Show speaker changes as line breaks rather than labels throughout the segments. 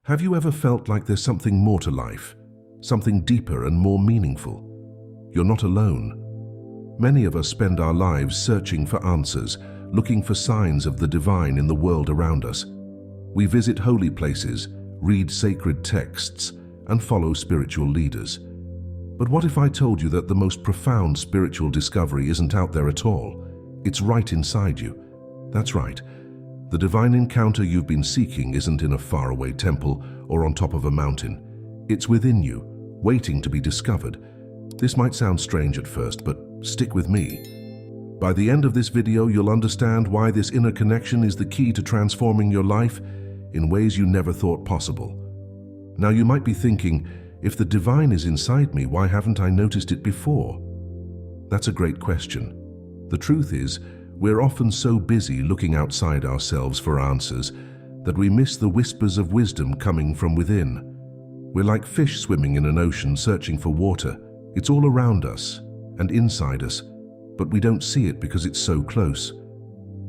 Have you ever felt like there's something more to life, something deeper and more meaningful? You're not alone. Many of us spend our lives searching for answers, looking for signs of the divine in the world around us. We visit holy places, read sacred texts, and follow spiritual leaders. But what if I told you that the most profound spiritual discovery isn't out there at all? It's right inside you. That's right. The divine encounter you've been seeking isn't in a faraway temple or on top of a mountain. It's within you, waiting to be discovered. This might sound strange at first, but stick with me. By the end of this video, you'll understand why this inner connection is the key to transforming your life in ways you never thought possible. Now you might be thinking, if the divine is inside me, why haven't I noticed it before? That's a great question. The truth is, we're often so busy looking outside ourselves for answers that we miss the whispers of wisdom coming from within. We're like fish swimming in an ocean searching for water. It's all around us and inside us, but we don't see it because it's so close.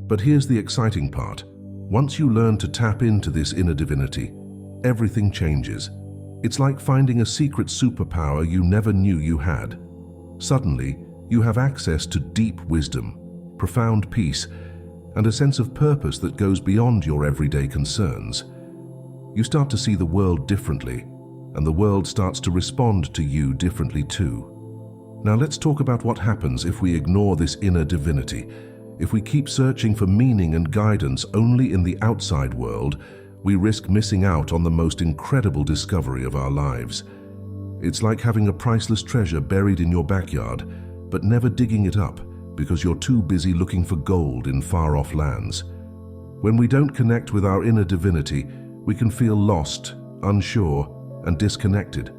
But here's the exciting part. Once you learn to tap into this inner divinity, everything changes. It's like finding a secret superpower you never knew you had. Suddenly, you have access to deep wisdom, profound peace, and a sense of purpose that goes beyond your everyday concerns. You start to see the world differently, and the world starts to respond to you differently too. Now let's talk about what happens if we ignore this inner divinity. If we keep searching for meaning and guidance only in the outside world, we risk missing out on the most incredible discovery of our lives. It's like having a priceless treasure buried in your backyard, but never digging it up because you're too busy looking for gold in far-off lands. When we don't connect with our inner divinity, we can feel lost, unsure, and disconnected.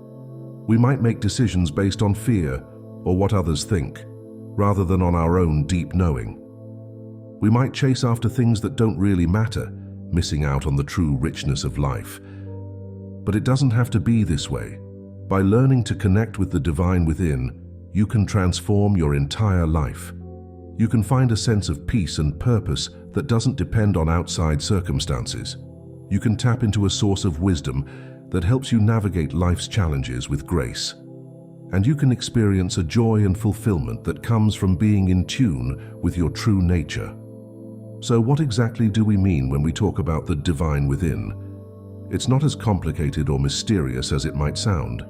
We might make decisions based on fear or what others think, rather than on our own deep knowing. We might chase after things that don't really matter, missing out on the true richness of life. But it doesn't have to be this way. By learning to connect with the divine within, you can transform your entire life. You can find a sense of peace and purpose that doesn't depend on outside circumstances. You can tap into a source of wisdom that helps you navigate life's challenges with grace. And you can experience a joy and fulfillment that comes from being in tune with your true nature. So what exactly do we mean when we talk about the divine within? It's not as complicated or mysterious as it might sound.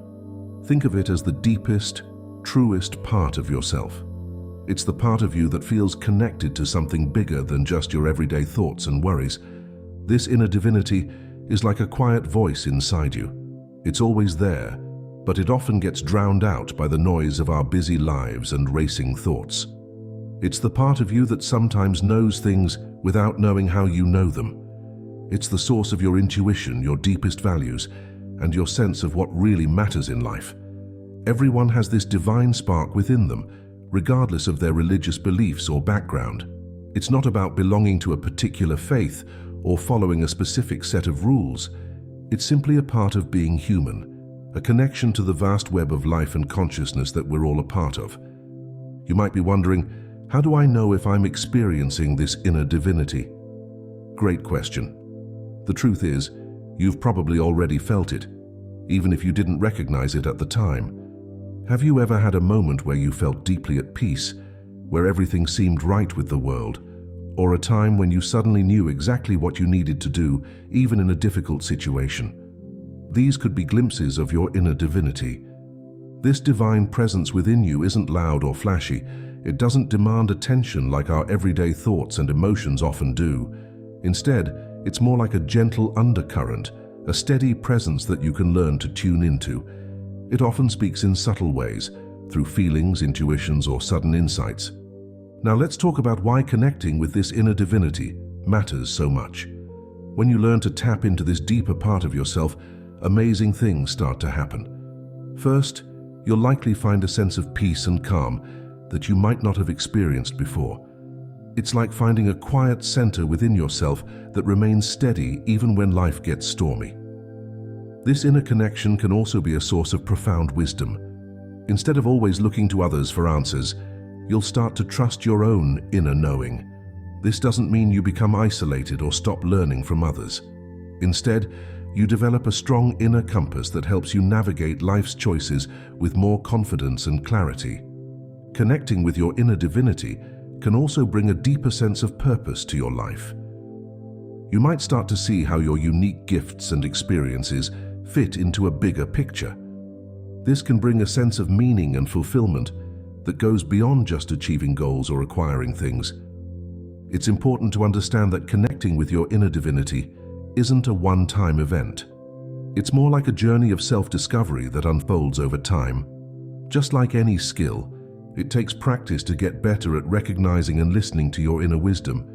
Think of it as the deepest, truest part of yourself. It's the part of you that feels connected to something bigger than just your everyday thoughts and worries. This inner divinity is like a quiet voice inside you. It's always there, but it often gets drowned out by the noise of our busy lives and racing thoughts. It's the part of you that sometimes knows things without knowing how you know them. It's the source of your intuition, your deepest values, and your sense of what really matters in life. Everyone has this divine spark within them, regardless of their religious beliefs or background. It's not about belonging to a particular faith or following a specific set of rules. It's simply a part of being human, a connection to the vast web of life and consciousness that we're all a part of. You might be wondering, how do I know if I'm experiencing this inner divinity? Great question. The truth is, you've probably already felt it, even if you didn't recognize it at the time. Have you ever had a moment where you felt deeply at peace, where everything seemed right with the world, or a time when you suddenly knew exactly what you needed to do, even in a difficult situation? These could be glimpses of your inner divinity. This divine presence within you isn't loud or flashy. It doesn't demand attention like our everyday thoughts and emotions often do. Instead, it's more like a gentle undercurrent, a steady presence that you can learn to tune into. It often speaks in subtle ways, through feelings, intuitions, or sudden insights. Now let's talk about why connecting with this inner divinity matters so much. When you learn to tap into this deeper part of yourself, amazing things start to happen. First, you'll likely find a sense of peace and calm that you might not have experienced before. It's like finding a quiet center within yourself that remains steady even when life gets stormy. This inner connection can also be a source of profound wisdom. Instead of always looking to others for answers, you'll start to trust your own inner knowing. This doesn't mean you become isolated or stop learning from others. Instead, you develop a strong inner compass that helps you navigate life's choices with more confidence and clarity. Connecting with your inner divinity can also bring a deeper sense of purpose to your life. You might start to see how your unique gifts and experiences fit into a bigger picture. This can bring a sense of meaning and fulfillment that goes beyond just achieving goals or acquiring things. It's important to understand that connecting with your inner divinity isn't a one-time event. It's more like a journey of self-discovery that unfolds over time. Just like any skill, it takes practice to get better at recognizing and listening to your inner wisdom.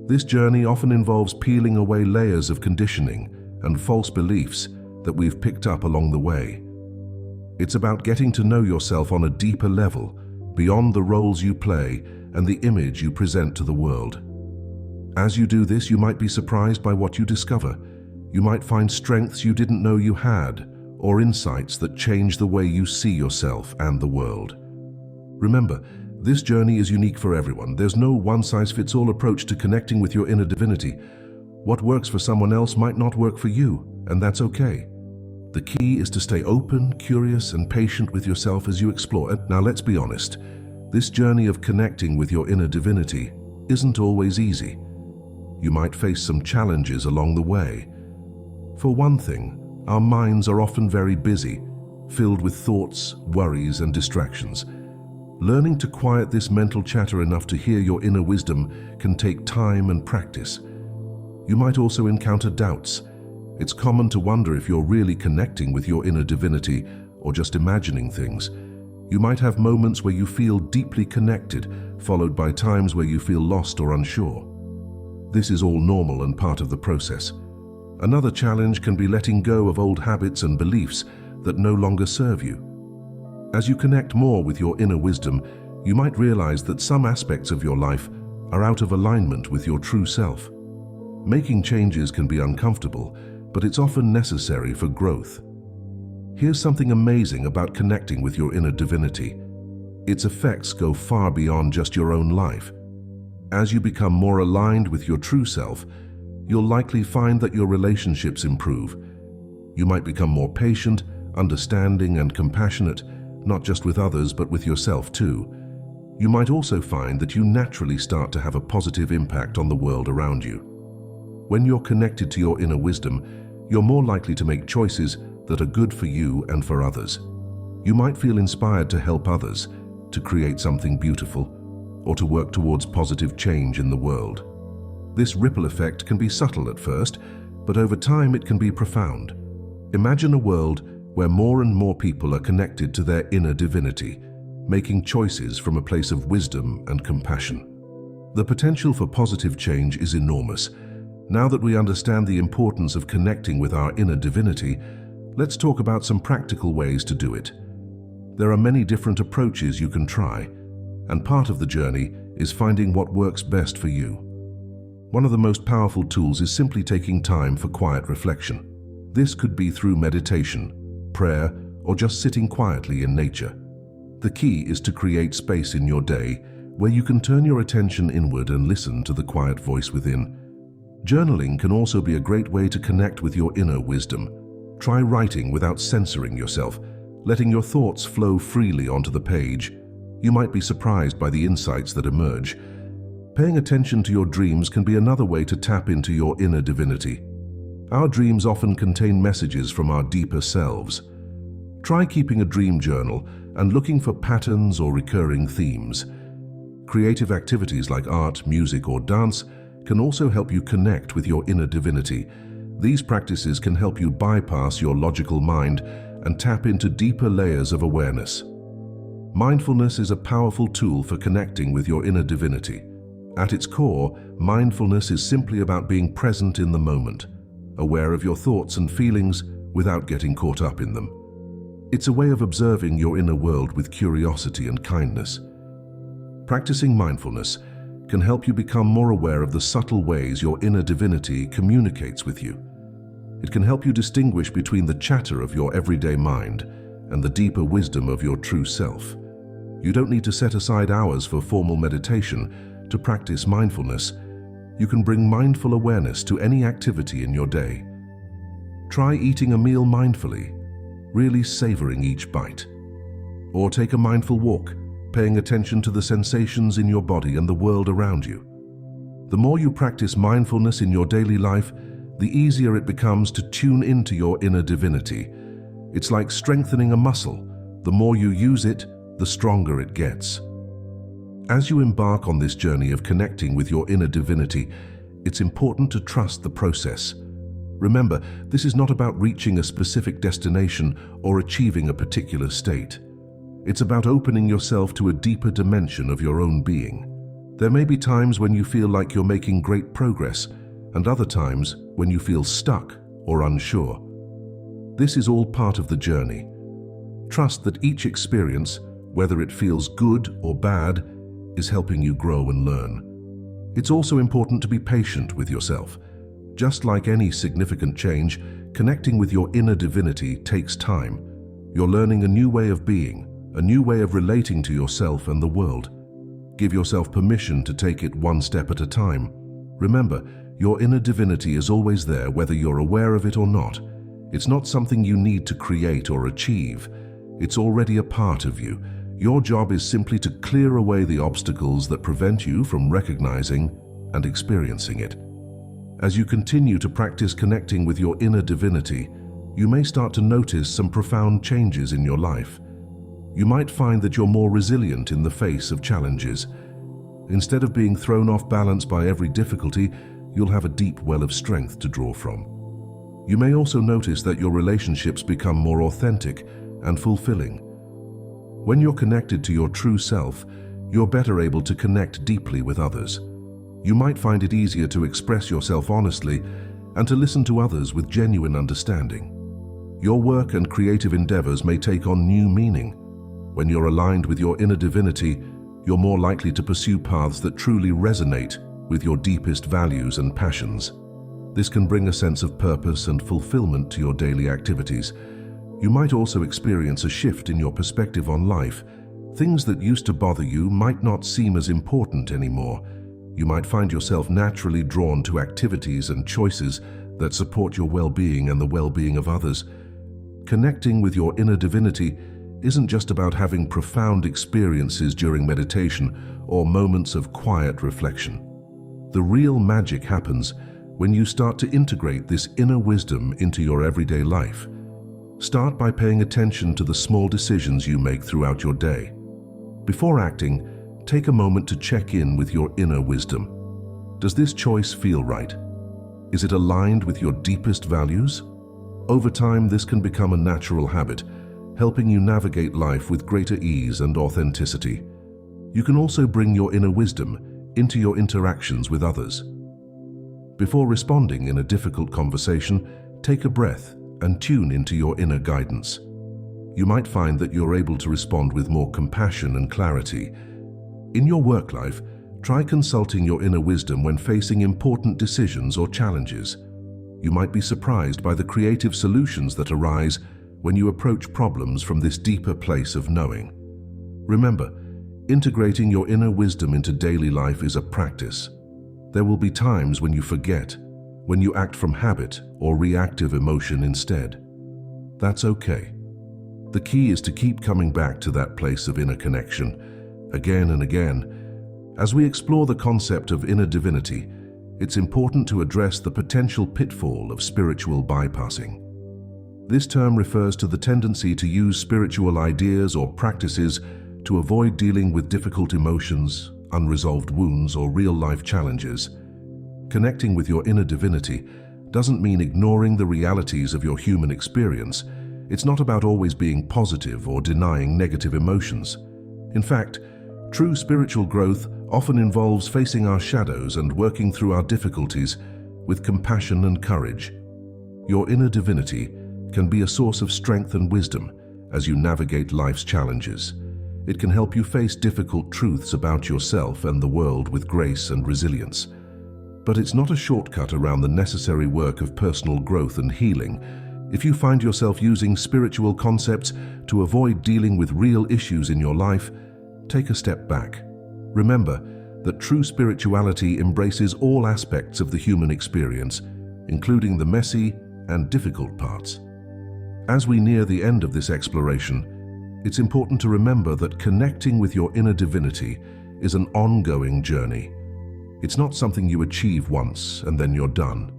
This journey often involves peeling away layers of conditioning and false beliefs that we've picked up along the way. It's about getting to know yourself on a deeper level, beyond the roles you play and the image you present to the world. As you do this, you might be surprised by what you discover. You might find strengths you didn't know you had, or insights that change the way you see yourself and the world. Remember, this journey is unique for everyone. There's no one-size-fits-all approach to connecting with your inner divinity. What works for someone else might not work for you, and that's okay. The key is to stay open, curious, and patient with yourself as you explore it. Now, let's be honest. This journey of connecting with your inner divinity isn't always easy. You might face some challenges along the way. For one thing, our minds are often very busy, filled with thoughts, worries, and distractions. Learning to quiet this mental chatter enough to hear your inner wisdom can take time and practice. You might also encounter doubts. It's common to wonder if you're really connecting with your inner divinity or just imagining things. You might have moments where you feel deeply connected, followed by times where you feel lost or unsure. This is all normal and part of the process. Another challenge can be letting go of old habits and beliefs that no longer serve you. As you connect more with your inner wisdom, you might realize that some aspects of your life are out of alignment with your true self. Making changes can be uncomfortable, but it's often necessary for growth. Here's something amazing about connecting with your inner divinity. Its effects go far beyond just your own life. As you become more aligned with your true self, you'll likely find that your relationships improve. You might become more patient, understanding, and compassionate, not just with others, but with yourself too. You might also find that you naturally start to have a positive impact on the world around you. When you're connected to your inner wisdom, you're more likely to make choices that are good for you and for others. You might feel inspired to help others, to create something beautiful, or to work towards positive change in the world. This ripple effect can be subtle at first, but over time it can be profound. Imagine a world where more and more people are connected to their inner divinity, making choices from a place of wisdom and compassion. The potential for positive change is enormous. Now that we understand the importance of connecting with our inner divinity, let's talk about some practical ways to do it. There are many different approaches you can try, and part of the journey is finding what works best for you. One of the most powerful tools is simply taking time for quiet reflection. This could be through meditation, prayer, or just sitting quietly in nature. The key is to create space in your day where you can turn your attention inward and listen to the quiet voice within. Journaling can also be a great way to connect with your inner wisdom. Try writing without censoring yourself, letting your thoughts flow freely onto the page. You might be surprised by the insights that emerge. Paying attention to your dreams can be another way to tap into your inner divinity. Our dreams often contain messages from our deeper selves. Try keeping a dream journal and looking for patterns or recurring themes. Creative activities like art, music, or dance can also help you connect with your inner divinity. These practices can help you bypass your logical mind and tap into deeper layers of awareness. Mindfulness is a powerful tool for connecting with your inner divinity. At its core, mindfulness is simply about being present in the moment, aware of your thoughts and feelings without getting caught up in them. It's a way of observing your inner world with curiosity and kindness. Practicing mindfulness can help you become more aware of the subtle ways your inner divinity communicates with you. It can help you distinguish between the chatter of your everyday mind and the deeper wisdom of your true self. You don't need to set aside hours for formal meditation to practice mindfulness. You can bring mindful awareness to any activity in your day. Try eating a meal mindfully, really savoring each bite. Or take a mindful walk, paying attention to the sensations in your body and the world around you. The more you practice mindfulness in your daily life, the easier it becomes to tune into your inner divinity. It's like strengthening a muscle. The more you use it, the stronger it gets. As you embark on this journey of connecting with your inner divinity, it's important to trust the process. Remember, this is not about reaching a specific destination or achieving a particular state. It's about opening yourself to a deeper dimension of your own being. There may be times when you feel like you're making great progress, and other times when you feel stuck or unsure. This is all part of the journey. Trust that each experience, whether it feels good or bad, is helping you grow and learn. It's also important to be patient with yourself. Just like any significant change, connecting with your inner divinity takes time. You're learning a new way of being, a new way of relating to yourself and the world. Give yourself permission to take it one step at a time. Remember, your inner divinity is always there, whether you're aware of it or not. It's not something you need to create or achieve. It's already a part of you. Your job is simply to clear away the obstacles that prevent you from recognizing and experiencing it. As you continue to practice connecting with your inner divinity, you may start to notice some profound changes in your life. You might find that you're more resilient in the face of challenges. Instead of being thrown off balance by every difficulty, you'll have a deep well of strength to draw from. You may also notice that your relationships become more authentic and fulfilling. When you're connected to your true self, you're better able to connect deeply with others. You might find it easier to express yourself honestly and to listen to others with genuine understanding. Your work and creative endeavors may take on new meaning. When you're aligned with your inner divinity, you're more likely to pursue paths that truly resonate with your deepest values and passions. This can bring a sense of purpose and fulfillment to your daily activities. You might also experience a shift in your perspective on life. Things that used to bother you might not seem as important anymore. You might find yourself naturally drawn to activities and choices that support your well-being and the well-being of others. Connecting with your inner divinity isn't just about having profound experiences during meditation or moments of quiet reflection. The real magic happens when you start to integrate this inner wisdom into your everyday life. Start by paying attention to the small decisions you make throughout your day. Before acting, take a moment to check in with your inner wisdom. Does this choice feel right? Is it aligned with your deepest values? Over time, this can become a natural habit, helping you navigate life with greater ease and authenticity. You can also bring your inner wisdom into your interactions with others. Before responding in a difficult conversation, take a breath and tune into your inner guidance. You might find that you're able to respond with more compassion and clarity. In your work life, try consulting your inner wisdom when facing important decisions or challenges. You might be surprised by the creative solutions that arise when you approach problems from this deeper place of knowing. Remember, integrating your inner wisdom into daily life is a practice. There will be times when you forget, when you act from habit or reactive emotion instead. That's okay. The key is to keep coming back to that place of inner connection, again and again. As we explore the concept of inner divinity, it's important to address the potential pitfall of spiritual bypassing. This term refers to the tendency to use spiritual ideas or practices to avoid dealing with difficult emotions, unresolved wounds, or real-life challenges. Connecting with your inner divinity doesn't mean ignoring the realities of your human experience. It's not about always being positive or denying negative emotions. In fact, true spiritual growth often involves facing our shadows and working through our difficulties with compassion and courage. Your inner divinity can be a source of strength and wisdom as you navigate life's challenges. It can help you face difficult truths about yourself and the world with grace and resilience. But it's not a shortcut around the necessary work of personal growth and healing. If you find yourself using spiritual concepts to avoid dealing with real issues in your life, take a step back. Remember that true spirituality embraces all aspects of the human experience, including the messy and difficult parts. As we near the end of this exploration, it's important to remember that connecting with your inner divinity is an ongoing journey. It's not something you achieve once and then you're done.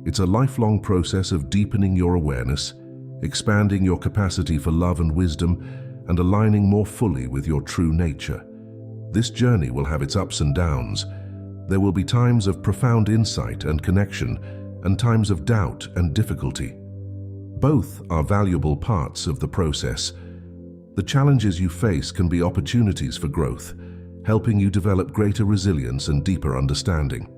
It's a lifelong process of deepening your awareness, expanding your capacity for love and wisdom, and aligning more fully with your true nature. This journey will have its ups and downs. There will be times of profound insight and connection, and times of doubt and difficulty. Both are valuable parts of the process. The challenges you face can be opportunities for growth, helping you develop greater resilience and deeper understanding.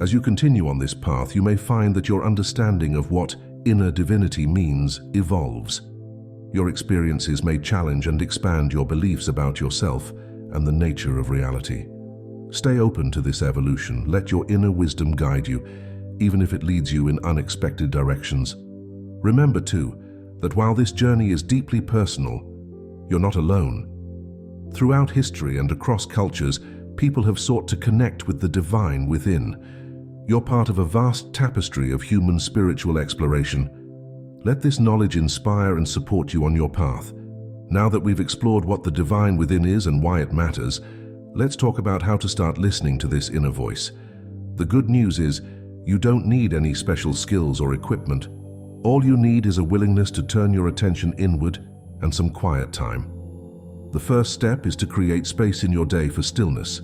As you continue on this path, you may find that your understanding of what inner divinity means evolves. Your experiences may challenge and expand your beliefs about yourself and the nature of reality. Stay open to this evolution. Let your inner wisdom guide you, even if it leads you in unexpected directions. Remember, too, that while this journey is deeply personal, you're not alone. Throughout history and across cultures, people have sought to connect with the divine within. You're part of a vast tapestry of human spiritual exploration. Let this knowledge inspire and support you on your path. Now that we've explored what the divine within is and why it matters, let's talk about how to start listening to this inner voice. The good news is, you don't need any special skills or equipment. All you need is a willingness to turn your attention inward and some quiet time. The first step is to create space in your day for stillness.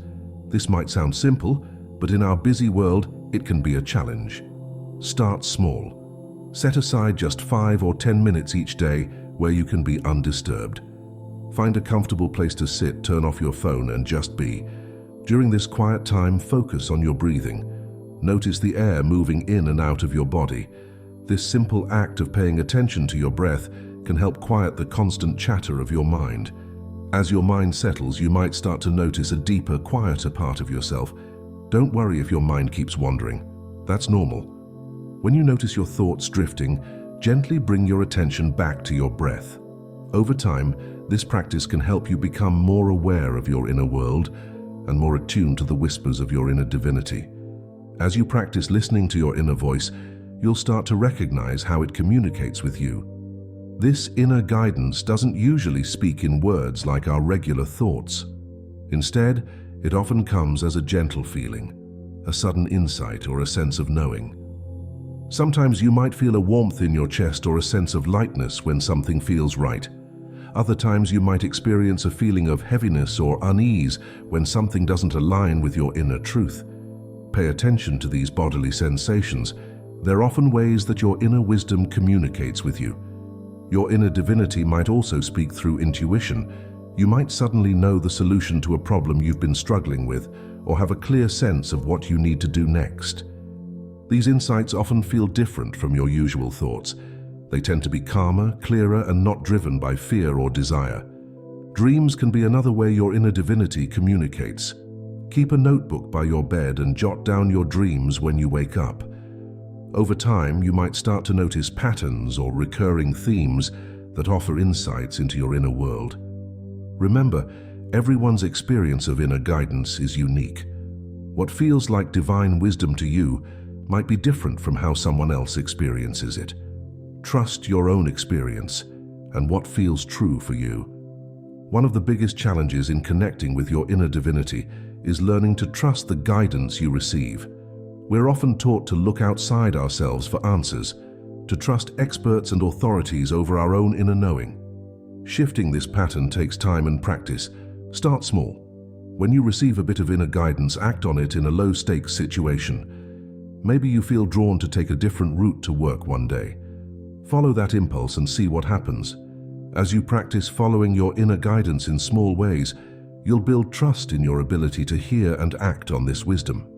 This might sound simple, but in our busy world, it can be a challenge. Start small. Set aside just 5 or 10 minutes each day where you can be undisturbed. Find a comfortable place to sit, turn off your phone, and just be. During this quiet time, focus on your breathing. Notice the air moving in and out of your body. This simple act of paying attention to your breath can help quiet the constant chatter of your mind. As your mind settles, you might start to notice a deeper, quieter part of yourself. Don't worry if your mind keeps wandering. That's normal. When you notice your thoughts drifting, gently bring your attention back to your breath. Over time, this practice can help you become more aware of your inner world and more attuned to the whispers of your inner divinity. As you practice listening to your inner voice, you'll start to recognize how it communicates with you. This inner guidance doesn't usually speak in words like our regular thoughts. Instead, it often comes as a gentle feeling, a sudden insight, or a sense of knowing. Sometimes you might feel a warmth in your chest or a sense of lightness when something feels right. Other times you might experience a feeling of heaviness or unease when something doesn't align with your inner truth. Pay attention to these bodily sensations. They're often ways that your inner wisdom communicates with you. Your inner divinity might also speak through intuition. You might suddenly know the solution to a problem you've been struggling with, or have a clear sense of what you need to do next. These insights often feel different from your usual thoughts. They tend to be calmer, clearer, and not driven by fear or desire. Dreams can be another way your inner divinity communicates. Keep a notebook by your bed and jot down your dreams when you wake up. Over time, you might start to notice patterns or recurring themes that offer insights into your inner world. Remember, everyone's experience of inner guidance is unique. What feels like divine wisdom to you might be different from how someone else experiences it. Trust your own experience and what feels true for you. One of the biggest challenges in connecting with your inner divinity is learning to trust the guidance you receive. We're often taught to look outside ourselves for answers, to trust experts and authorities over our own inner knowing. Shifting this pattern takes time and practice. Start small. When you receive a bit of inner guidance, act on it in a low-stakes situation. Maybe you feel drawn to take a different route to work one day. Follow that impulse and see what happens. As you practice following your inner guidance in small ways, you'll build trust in your ability to hear and act on this wisdom.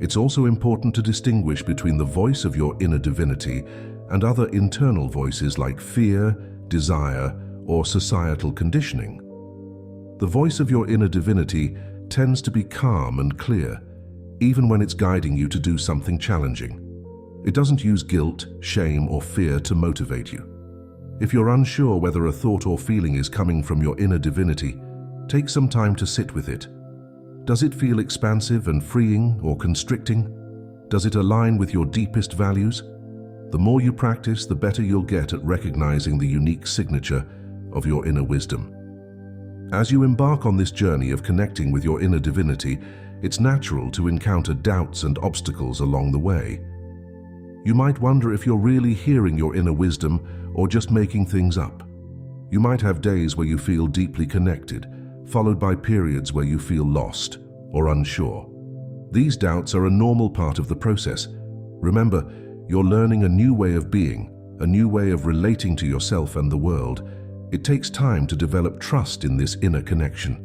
It's also important to distinguish between the voice of your inner divinity and other internal voices like fear, desire, or societal conditioning. The voice of your inner divinity tends to be calm and clear, even when it's guiding you to do something challenging. It doesn't use guilt, shame, or fear to motivate you. If you're unsure whether a thought or feeling is coming from your inner divinity, take some time to sit with it. Does it feel expansive and freeing or constricting? Does it align with your deepest values? The more you practice, the better you'll get at recognizing the unique signature of your inner wisdom. As you embark on this journey of connecting with your inner divinity, it's natural to encounter doubts and obstacles along the way. You might wonder if you're really hearing your inner wisdom or just making things up. You might have days where you feel deeply connected, followed by periods where you feel lost or unsure. These doubts are a normal part of the process. Remember, you're learning a new way of being, a new way of relating to yourself and the world. It takes time to develop trust in this inner connection.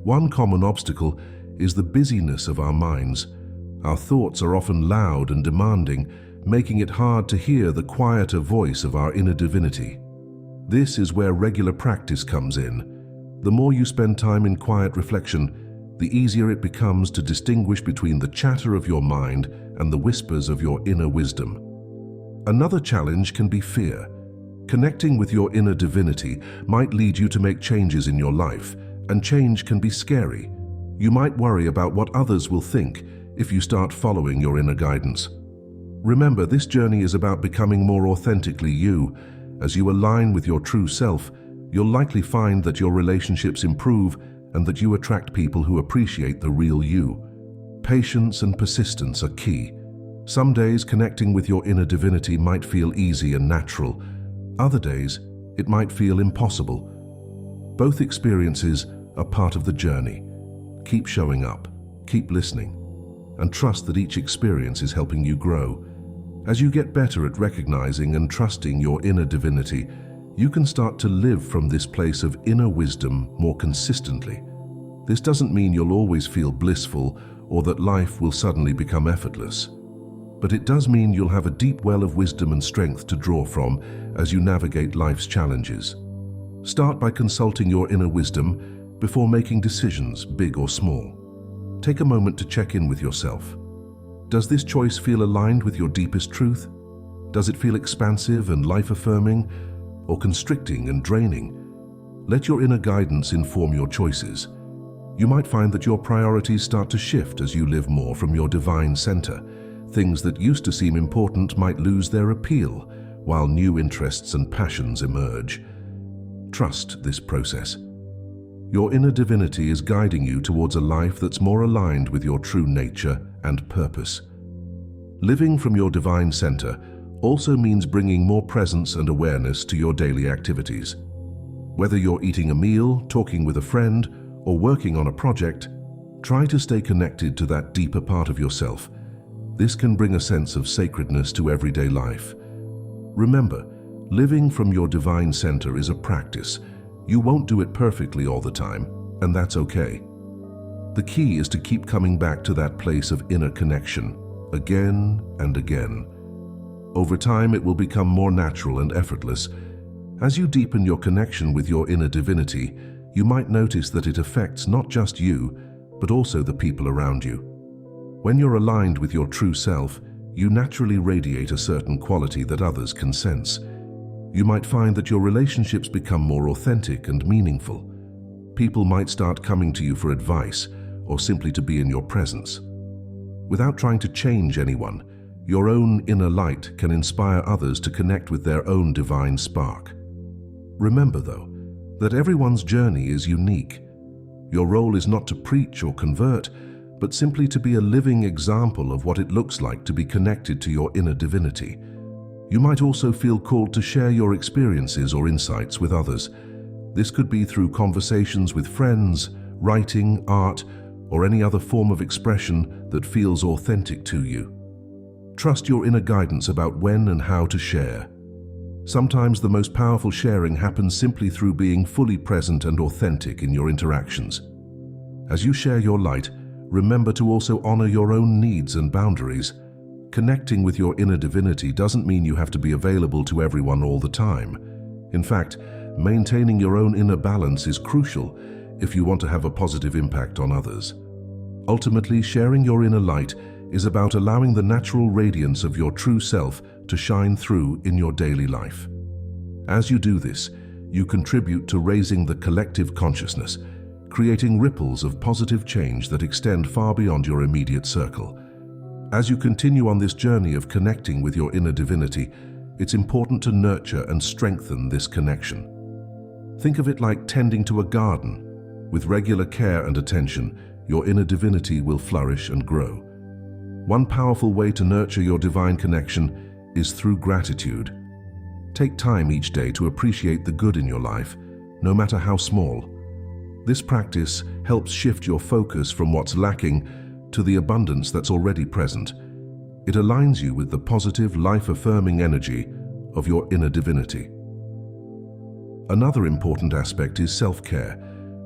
One common obstacle is the busyness of our minds. Our thoughts are often loud and demanding, making it hard to hear the quieter voice of our inner divinity. This is where regular practice comes in. The more you spend time in quiet reflection, the easier it becomes to distinguish between the chatter of your mind and the whispers of your inner wisdom. Another challenge can be fear. Connecting with your inner divinity might lead you to make changes in your life, and change can be scary. You might worry about what others will think if you start following your inner guidance. Remember, this journey is about becoming more authentically you. As you align with your true self, you'll likely find that your relationships improve and that you attract people who appreciate the real you. Patience and persistence are key. Some days connecting with your inner divinity might feel easy and natural. Other days, it might feel impossible. Both experiences are part of the journey. Keep showing up, keep listening, and trust that each experience is helping you grow. As you get better at recognizing and trusting your inner divinity, you can start to live from this place of inner wisdom more consistently. This doesn't mean you'll always feel blissful or that life will suddenly become effortless. But it does mean you'll have a deep well of wisdom and strength to draw from as you navigate life's challenges. Start by consulting your inner wisdom before making decisions, big or small. Take a moment to check in with yourself. Does this choice feel aligned with your deepest truth? Does it feel expansive and life-affirming, or constricting and draining? Let your inner guidance inform your choices. You might find that your priorities start to shift as you live more from your divine center. Things that used to seem important might lose their appeal, while new interests and passions emerge. Trust this process. Your inner divinity is guiding you towards a life that's more aligned with your true nature and purpose. Living from your divine center also means bringing more presence and awareness to your daily activities. Whether you're eating a meal, talking with a friend, or working on a project, try to stay connected to that deeper part of yourself. This can bring a sense of sacredness to everyday life. Remember, living from your divine center is a practice. You won't do it perfectly all the time, and that's okay. The key is to keep coming back to that place of inner connection, again and again. Over time, it will become more natural and effortless. As you deepen your connection with your inner divinity, you might notice that it affects not just you, but also the people around you. When you're aligned with your true self, you naturally radiate a certain quality that others can sense. You might find that your relationships become more authentic and meaningful. People might start coming to you for advice or simply to be in your presence. Without trying to change anyone, your own inner light can inspire others to connect with their own divine spark. Remember, though, that everyone's journey is unique. Your role is not to preach or convert, but simply to be a living example of what it looks like to be connected to your inner divinity. You might also feel called to share your experiences or insights with others. This could be through conversations with friends, writing, art, or any other form of expression that feels authentic to you. Trust your inner guidance about when and how to share. Sometimes the most powerful sharing happens simply through being fully present and authentic in your interactions. As you share your light, remember to also honor your own needs and boundaries. Connecting with your inner divinity doesn't mean you have to be available to everyone all the time. In fact, maintaining your own inner balance is crucial if you want to have a positive impact on others. Ultimately, sharing your inner light is about allowing the natural radiance of your true self to shine through in your daily life. As you do this, you contribute to raising the collective consciousness, creating ripples of positive change that extend far beyond your immediate circle. As you continue on this journey of connecting with your inner divinity, it's important to nurture and strengthen this connection. Think of it like tending to a garden. With regular care and attention, your inner divinity will flourish and grow. One powerful way to nurture your divine connection is through gratitude. Take time each day to appreciate the good in your life, no matter how small. This practice helps shift your focus from what's lacking to the abundance that's already present. It aligns you with the positive, life-affirming energy of your inner divinity. Another important aspect is self-care.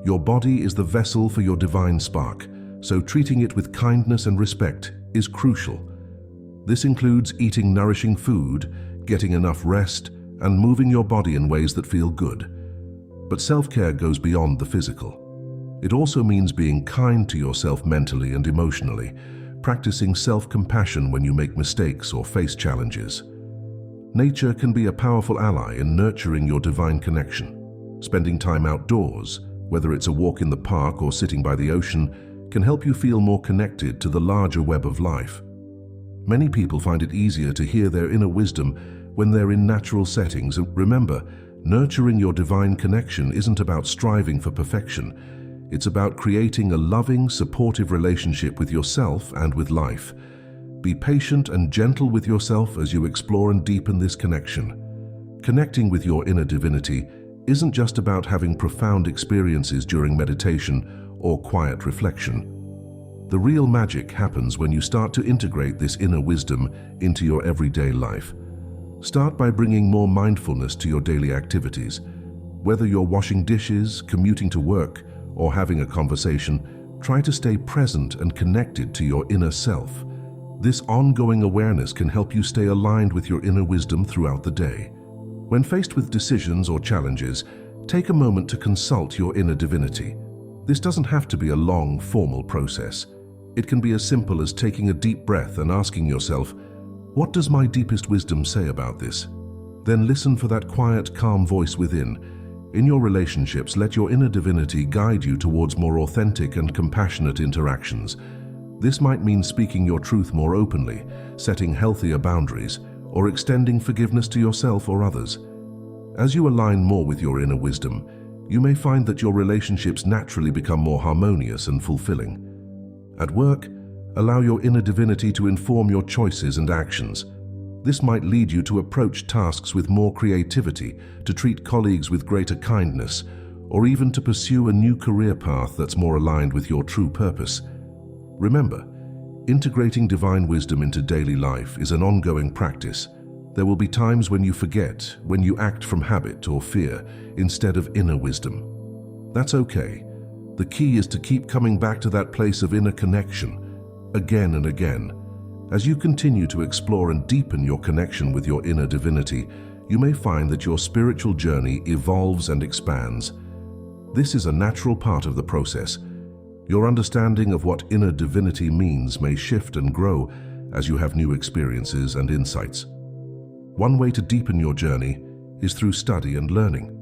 Your body is the vessel for your divine spark, so treating it with kindness and respect is crucial. This includes eating nourishing food, getting enough rest, and moving your body in ways that feel good. But self-care goes beyond the physical. It also means being kind to yourself mentally and emotionally, practicing self-compassion when you make mistakes or face challenges. Nature can be a powerful ally in nurturing your divine connection. Spending time outdoors, whether it's a walk in the park or sitting by the ocean, can help you feel more connected to the larger web of life. Many people find it easier to hear their inner wisdom when they're in natural settings. And remember, nurturing your divine connection isn't about striving for perfection. It's about creating a loving, supportive relationship with yourself and with life. Be patient and gentle with yourself as you explore and deepen this connection. Connecting with your inner divinity isn't just about having profound experiences during meditation or quiet reflection. The real magic happens when you start to integrate this inner wisdom into your everyday life. Start by bringing more mindfulness to your daily activities. Whether you're washing dishes, commuting to work, or having a conversation, try to stay present and connected to your inner self. This ongoing awareness can help you stay aligned with your inner wisdom throughout the day. When faced with decisions or challenges, take a moment to consult your inner divinity. This doesn't have to be a long, formal process. It can be as simple as taking a deep breath and asking yourself, "What does my deepest wisdom say about this?" Then listen for that quiet, calm voice within. In your relationships, let your inner divinity guide you towards more authentic and compassionate interactions. This might mean speaking your truth more openly, setting healthier boundaries, or extending forgiveness to yourself or others. As you align more with your inner wisdom, you may find that your relationships naturally become more harmonious and fulfilling. At work, allow your inner divinity to inform your choices and actions. This might lead you to approach tasks with more creativity, to treat colleagues with greater kindness, or even to pursue a new career path that's more aligned with your true purpose. Remember, integrating divine wisdom into daily life is an ongoing practice. There will be times when you forget, when you act from habit or fear instead of inner wisdom. That's okay. The key is to keep coming back to that place of inner connection, again and again. As you continue to explore and deepen your connection with your inner divinity, you may find that your spiritual journey evolves and expands. This is a natural part of the process. Your understanding of what inner divinity means may shift and grow as you have new experiences and insights. One way to deepen your journey is through study and learning.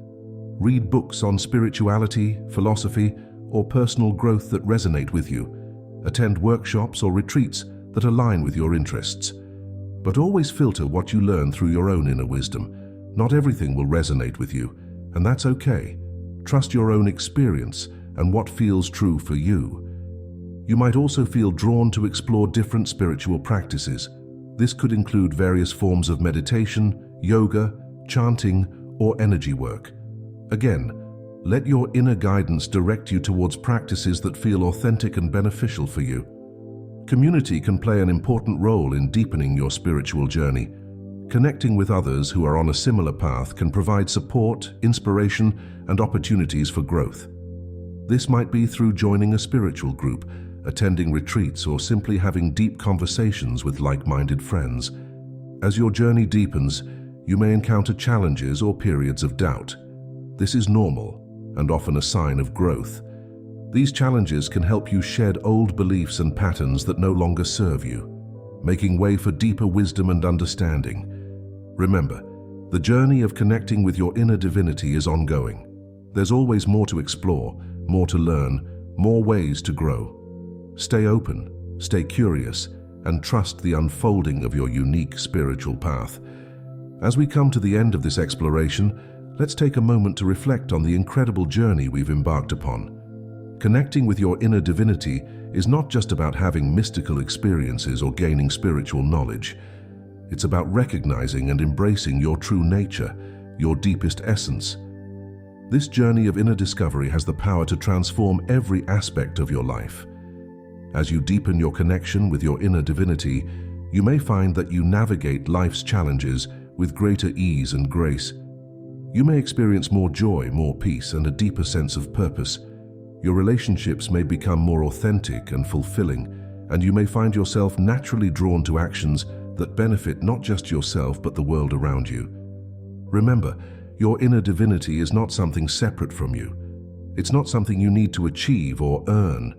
Read books on spirituality, philosophy, or personal growth that resonate with you. Attend workshops or retreats that align with your interests. But always filter what you learn through your own inner wisdom. Not everything will resonate with you, and that's okay. Trust your own experience and what feels true for you. You might also feel drawn to explore different spiritual practices. This could include various forms of meditation, yoga, chanting, or energy work. Again, let your inner guidance direct you towards practices that feel authentic and beneficial for you. Community can play an important role in deepening your spiritual journey. Connecting with others who are on a similar path can provide support, inspiration, and opportunities for growth. This might be through joining a spiritual group, attending retreats, or simply having deep conversations with like-minded friends. As your journey deepens, you may encounter challenges or periods of doubt. This is normal and often a sign of growth. These challenges can help you shed old beliefs and patterns that no longer serve you, making way for deeper wisdom and understanding. Remember, the journey of connecting with your inner divinity is ongoing. There's always more to explore, more to learn, more ways to grow. Stay open, stay curious, and trust the unfolding of your unique spiritual path. As we come to the end of this exploration, let's take a moment to reflect on the incredible journey we've embarked upon. Connecting with your inner divinity is not just about having mystical experiences or gaining spiritual knowledge. It's about recognizing and embracing your true nature, your deepest essence. This journey of inner discovery has the power to transform every aspect of your life. As you deepen your connection with your inner divinity, you may find that you navigate life's challenges with greater ease and grace. You may experience more joy, more peace, and a deeper sense of purpose. Your relationships may become more authentic and fulfilling, and you may find yourself naturally drawn to actions that benefit not just yourself but the world around you. Remember, your inner divinity is not something separate from you. It's not something you need to achieve or earn.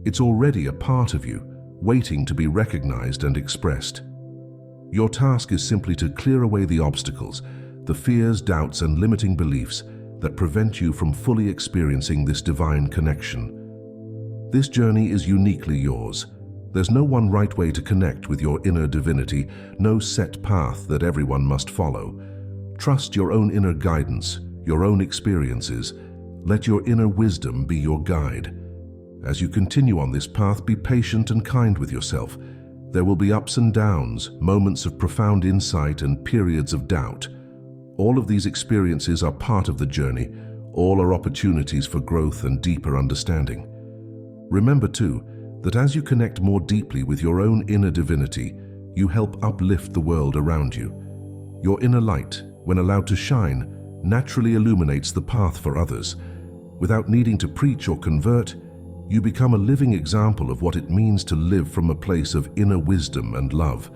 It's already a part of you, waiting to be recognized and expressed. Your task is simply to clear away the obstacles, the fears, doubts, and limiting beliefs that prevent you from fully experiencing this divine connection. This journey is uniquely yours. There's no one right way to connect with your inner divinity, no set path that everyone must follow. Trust your own inner guidance, your own experiences. Let your inner wisdom be your guide. As you continue on this path, be patient and kind with yourself. There will be ups and downs, moments of profound insight and periods of doubt. All of these experiences are part of the journey. All are opportunities for growth and deeper understanding. Remember too, that as you connect more deeply with your own inner divinity, you help uplift the world around you. Your inner light, when allowed to shine, naturally illuminates the path for others. Without needing to preach or convert, you become a living example of what it means to live from a place of inner wisdom and love.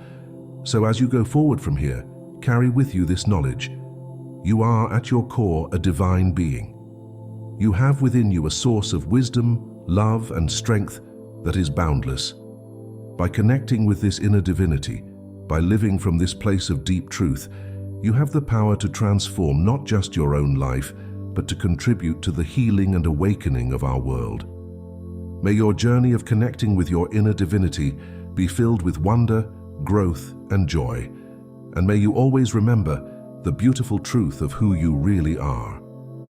So as you go forward from here, carry with you this knowledge. You are, at your core, a divine being. You have within you a source of wisdom, love, and strength that is boundless. By connecting with this inner divinity, by living from this place of deep truth, you have the power to transform not just your own life, but to contribute to the healing and awakening of our world. May your journey of connecting with your inner divinity be filled with wonder, growth, and joy. And may you always remember the beautiful truth of who you really are.